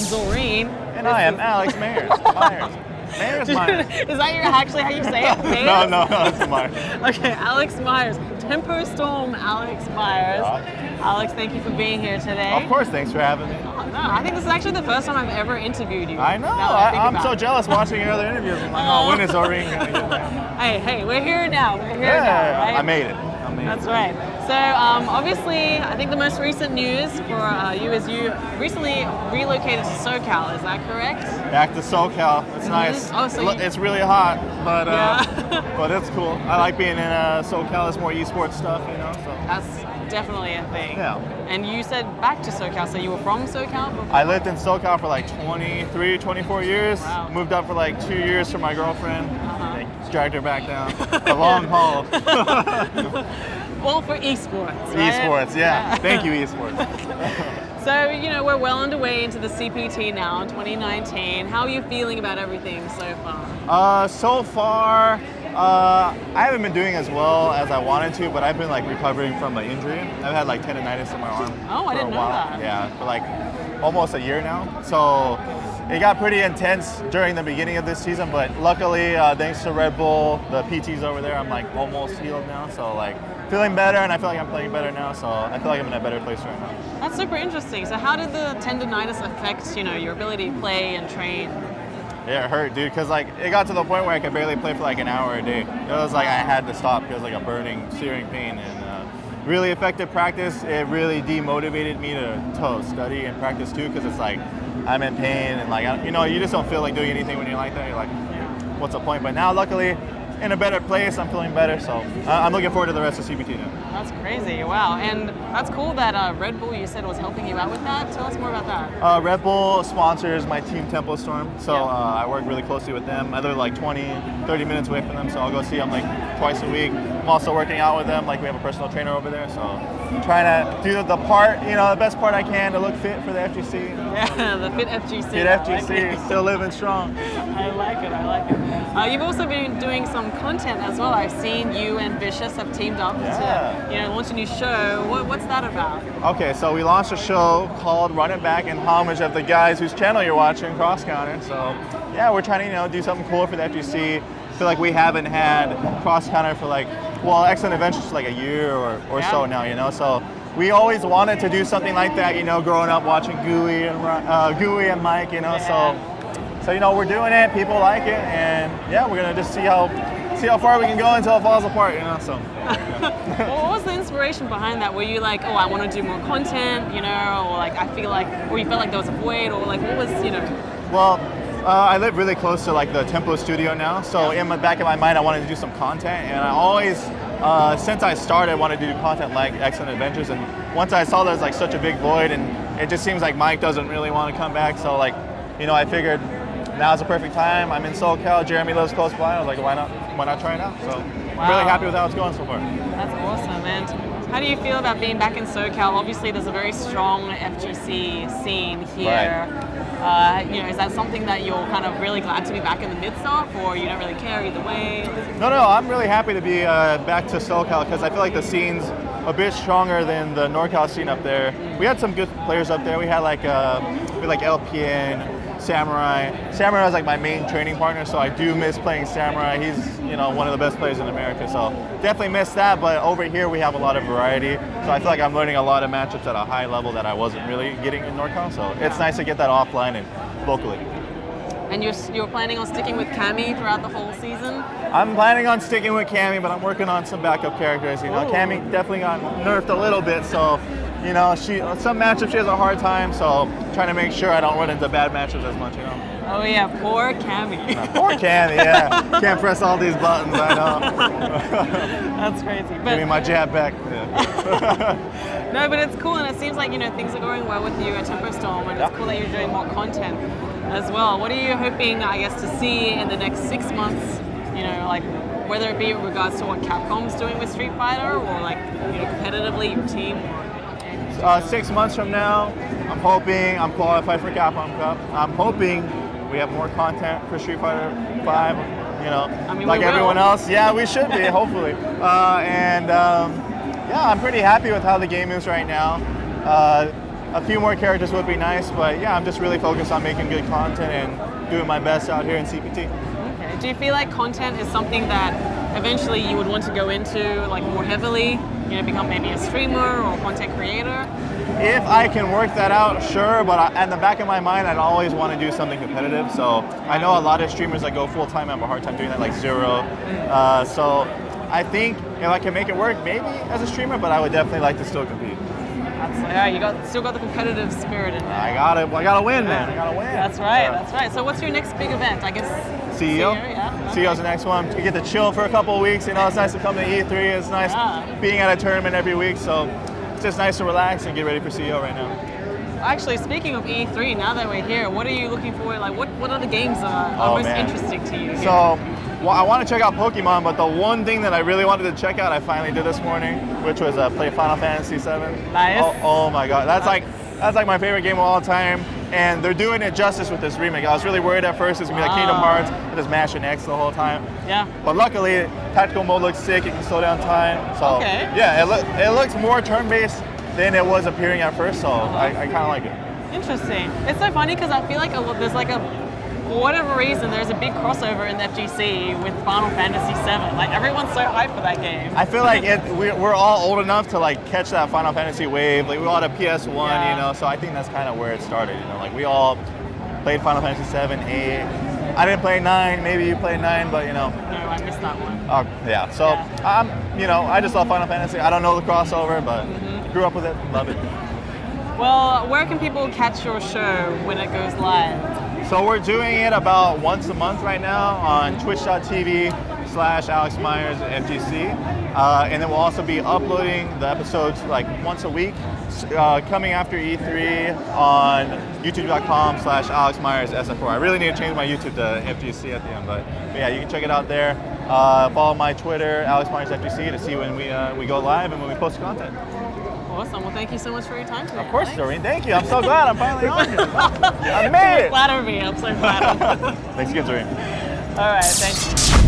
Zoreen. And I am Alex Meyers. Myers. Is that actually how you say it? Meyers? No, it's Myers. Okay, Alex Meyers. Tempo Storm Alex Meyers. Alex, thank you for being here today. Of course, thanks for having me. Oh, no, I think this is actually the first time I've ever interviewed you. I know. I'm so jealous watching your other interviews. I'm like, when is Zoreen going to get there? Hey, we're here now. We're here now, right? I made it. That's right. So obviously, I think the most recent news for you is you recently relocated to SoCal. Is that correct? Back to SoCal. It's nice. Oh, so it's really hot, but but it's cool. I like being in SoCal. It's more esports stuff, So that's definitely a thing. Yeah. And you said back to SoCal, so you were from SoCal before? I lived in SoCal for like 23, 24 years. Wow. Moved up for like 2 years for my girlfriend. Dragged her back down. A long haul. All for esports, right? Esports, yeah. Thank you, esports. So, we're well underway into the CPT now in 2019. How are you feeling about everything so far? So far, I haven't been doing as well as I wanted to, but I've been like recovering from an injury. I've had like tendonitis in my arm. Oh, I didn't know that. Yeah, for like almost a year now. So it got pretty intense during the beginning of this season, but luckily, thanks to Red Bull, the PTs over there, I'm like almost healed now. So like feeling better, and I feel like I'm playing better now. So I feel like I'm in a better place right now. That's super interesting. So how did the tendonitis affect, your ability to play and train? Yeah, it hurt, dude, because like it got to the point where I could barely play for like an hour a day. It was like I had to stop because like a burning, searing pain, and really affected practice. It really demotivated me to study and practice too, because it's like I'm in pain and like you just don't feel like doing anything when you're like that. You're like, what's the point? But now, luckily, in a better place, I'm feeling better, so I'm looking forward to the rest of CPT now. That's crazy, wow. And that's cool that Red Bull, you said, was helping you out with that. Tell us more about that. Red Bull sponsors my team, Tempo Storm, so I work really closely with them. I live like 20, 30 minutes away from them, so I'll go see them like twice a week. I'm also working out with them, like we have a personal trainer over there, so trying to do the part, the best part I can to look fit for the FGC. Yeah, the Fit FGC. Fit FGC, still living strong. I like it. You've also been doing some content as well. I've seen you and Vicious have teamed up to launch a new show. What's that about? Okay, so we launched a show called Run It Back in homage of the guys whose channel you're watching, CrossCounter. So yeah, we're trying to do something cool for the FGC. I feel like we haven't had CrossCounter for Excellent Adventures for like a year or so now, so we always wanted to do something like that, growing up watching Gooey and Mike, so we're doing it, people like it, and yeah, we're gonna just see how far we can go until it falls apart, so. Well, what was the inspiration behind that? Were you like, oh, I want to do more content, or like or you felt like there was a void, or like what was, Well, I live really close to like the Tempo studio now, so in the back of my mind, I wanted to do some content, and I always, since I started, wanted to do content like Excellent Adventures, and once I saw there's like such a big void, and it just seems like Mike doesn't really want to come back, so like, I figured now's the perfect time. I'm in SoCal, Jeremy lives close by, I was like, why not try it out? So I'm really happy with how it's going so far. That's awesome, and how do you feel about being back in SoCal? Obviously, there's a very strong FGC scene here. Right. Is that something that you're kind of really glad to be back in the midst of, or you don't really care either way? No, I'm really happy to be back to SoCal, because I feel like the scene's a bit stronger than the NorCal scene up there. We had some good players up there. We had like LPN, Samurai. Samurai is like my main training partner, so I do miss playing Samurai. He's one of the best players in America, so definitely miss that. But over here we have a lot of variety, so I feel like I'm learning a lot of matchups at a high level that I wasn't really getting in NorCal. So it's nice to get that offline and locally. And you're planning on sticking with Tammy throughout the whole season? I'm planning on sticking with Cammy, but I'm working on some backup characters. Cammy definitely got nerfed a little bit, so some matchups she has a hard time, so trying to make sure I don't run into bad matchups as much, Oh yeah, poor Cammy. Poor Cammy, yeah. Can't press all these buttons, I know. That's crazy. Give me my jab back. Yeah. No, but it's cool, and it seems like things are going well with you at Tempo Storm, and it's cool that you're doing more content as well. What are you hoping, I guess, to see in the next 6 months? Whether it be in regards to what Capcom's doing with Street Fighter, or competitively your team. 6 months from now, I'm hoping I'm qualified for Capcom Cup. I'm hoping we have more content for Street Fighter 5, like everyone else. Yeah, we should be, hopefully. I'm pretty happy with how the game is right now. a few more characters would be nice, but yeah, I'm just really focused on making good content and doing my best out here in CPT. Okay. Do you feel like content is something that eventually you would want to go into like more heavily? You know, become maybe a streamer or content creator? If I can work that out, sure, but in the back of my mind, I'd always want to do something competitive. So I know a lot of streamers that go full-time have a hard time doing that, like Zero. So I think if I can make it work, maybe as a streamer, but I would definitely like to still compete. Yeah, you still got the competitive spirit in there. I gotta win, man. I gotta win. That's right, that's right. So what's your next big event? I guess CEO. Yeah. CEO's the next one. You get to chill for a couple of weeks. You know, it's nice to come to E3. It's nice being at a tournament every week. So it's just nice to relax and get ready for CEO right now. Actually, speaking of E3, now that we're here, what are you looking for? Like, what other games are most interesting to you? So, well, I want to check out Pokemon, but the one thing that I really wanted to check out, I finally did this morning, which was play Final Fantasy VII. Nice. Oh my God, that's like my favorite game of all time, and they're doing it justice with this remake. I was really worried at first it's gonna be like Kingdom Hearts, and just mashing X the whole time. Yeah. But luckily, tactical mode looks sick. You can slow down time. So yeah, it looks more turn-based than it was appearing at first. So I kind of like it. Interesting. It's so funny because I feel like there's like for whatever reason, there's a big crossover in the FGC with Final Fantasy VII. Like everyone's so hyped for that game. I feel like we're all old enough to like catch that Final Fantasy wave. Like we all had a PS1, you know. So I think that's kind of where it started. You know, like we all played Final Fantasy VII, 8. I didn't play 9. Maybe you played 9, but you know. No, I missed that one. Oh yeah. So you know, I just love Final Fantasy. I don't know the crossover, but grew up with it, love it. Well, where can people catch your show when it goes live? So we're doing it about once a month right now on twitch.tv/Alex Meyers FGC. And then we'll also be uploading the episodes like once a week, coming after E3 on youtube.com/Alex Meyers SF4. I really need to change my YouTube to FGC at the end, but yeah, you can check it out there. Follow my Twitter, Alex Meyers FGC, to see when we go live and when we post content. Awesome. Well, thank you so much for your time today. Of course, Doreen. Thank you. I'm so glad I'm finally on here. I made it. Flatter me. I'm so flattered. Thanks again, Doreen. All right. Thank you.